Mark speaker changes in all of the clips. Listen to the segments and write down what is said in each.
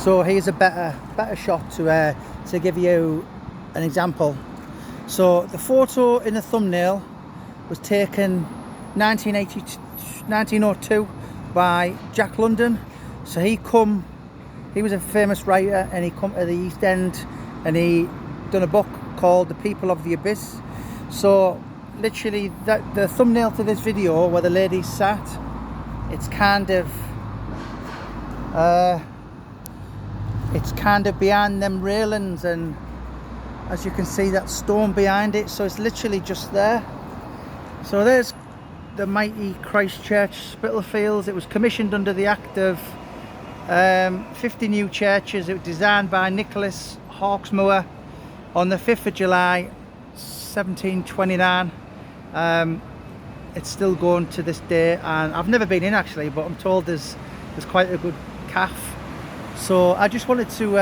Speaker 1: So here's a better shot to give you an example. So the photo in the thumbnail was taken 1902 by Jack London. So he was a famous writer, and he come to the East End and he done a book called The People of the Abyss. So literally the thumbnail to this video where the lady sat, it's kind of behind them railings, and as you can see that stone behind it, so it's literally just there. So there's the mighty Christ Church, Spitalfields. It was commissioned under the Act of 50 New Churches. It was designed by Nicholas Hawksmoor on the 5th of July 1729. It's still going to this day, and I've never been in actually, but I'm told there's quite a good calf. So I just wanted to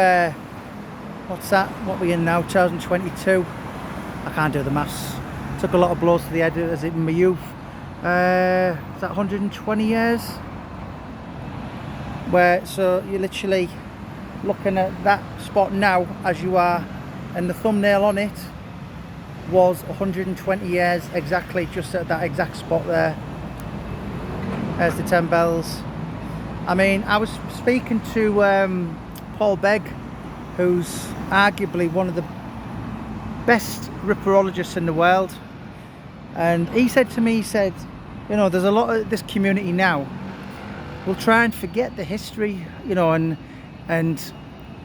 Speaker 1: what's that, what we're in now, 2022. I can't do the maths. Took a lot of blows to the head as in my youth. Is that 120 years? So you're literally looking at that spot now as you are, and the thumbnail on it was 120 years exactly, just at that exact spot there. There's the 10 bells. I mean, I was speaking to Paul Begg, who's arguably one of the best ripperologists in the world, and he said to me, he said, you know, there's a lot of this community now will try and forget the history, you know, and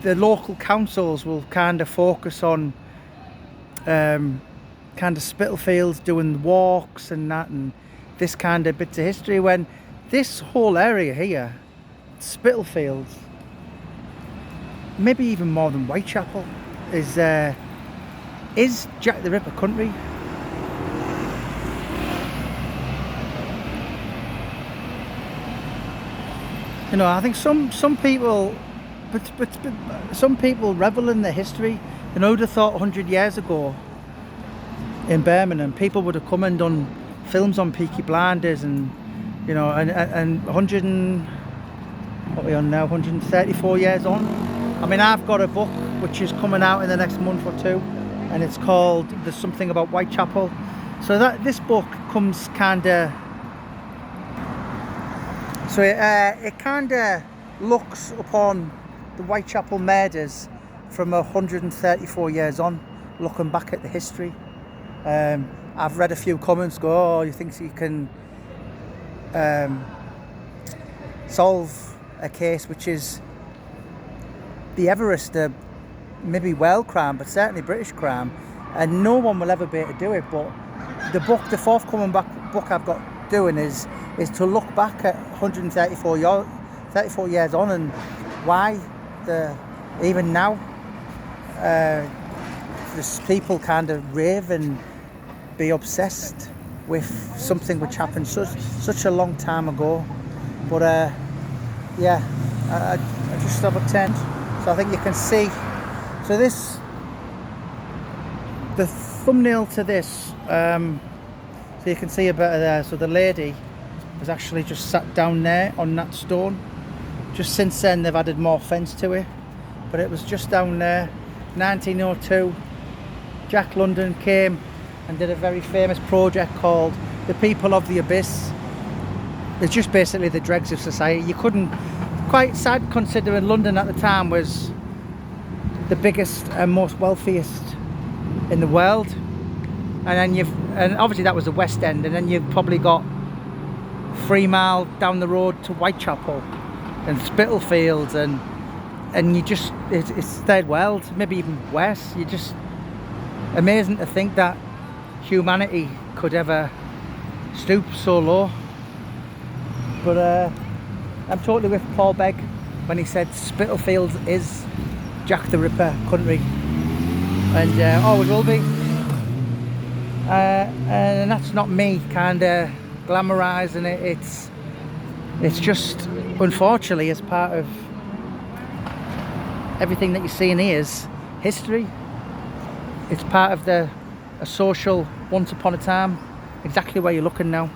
Speaker 1: the local councils will kind of focus on kind of Spitalfields doing walks and that, and this kind of bits of history, when this whole area here, Spitalfields, maybe even more than Whitechapel, is Jack the Ripper country. You know, I think some people, but some people revel in their history. You know, who'd have thought 100 years ago in Birmingham, people would have come and done films on Peaky Blinders, and you know, and 100 and what are we on now? 134 years on. I mean, I've got a book which is coming out in the next month or two, and it's called There's Something About Whitechapel. So that this book comes kind of, so it kind of looks upon the Whitechapel murders from 134 years on, looking back at the history. I've read a few comments go, oh, you think you can solve a case which is the Everest, maybe world crime, but certainly British crime, and no one will ever be able to do it. But the forthcoming book I've got doing is to look back at 134 years on, and why even now there's people kind of rave and be obsessed with something which happened such a long time ago. But yeah, I just have a tent, so I think you can see. So the thumbnail to this, so you can see a bit of there. So the lady was actually just sat down there on that stone. Just since then they've added more fence to it, but it was just down there. 1902, Jack London came and did a very famous project called The People of the Abyss. It's just basically the dregs of society. You couldn't, quite sad considering London at the time was the biggest and most wealthiest in the world, and then and obviously that was the West End, and then you've probably got 3 mile down the road to Whitechapel and Spitalfields, and you just, it's third world, maybe even worse. You just, amazing to think that humanity could ever stoop so low. But I'm totally with Paul Begg when he said Spitalfields is Jack the Ripper country, and always will be. And that's not me kind of glamorizing it. It's just, unfortunately, as part of everything that you see in here is history. It's part of a social once upon a time, exactly where you're looking now.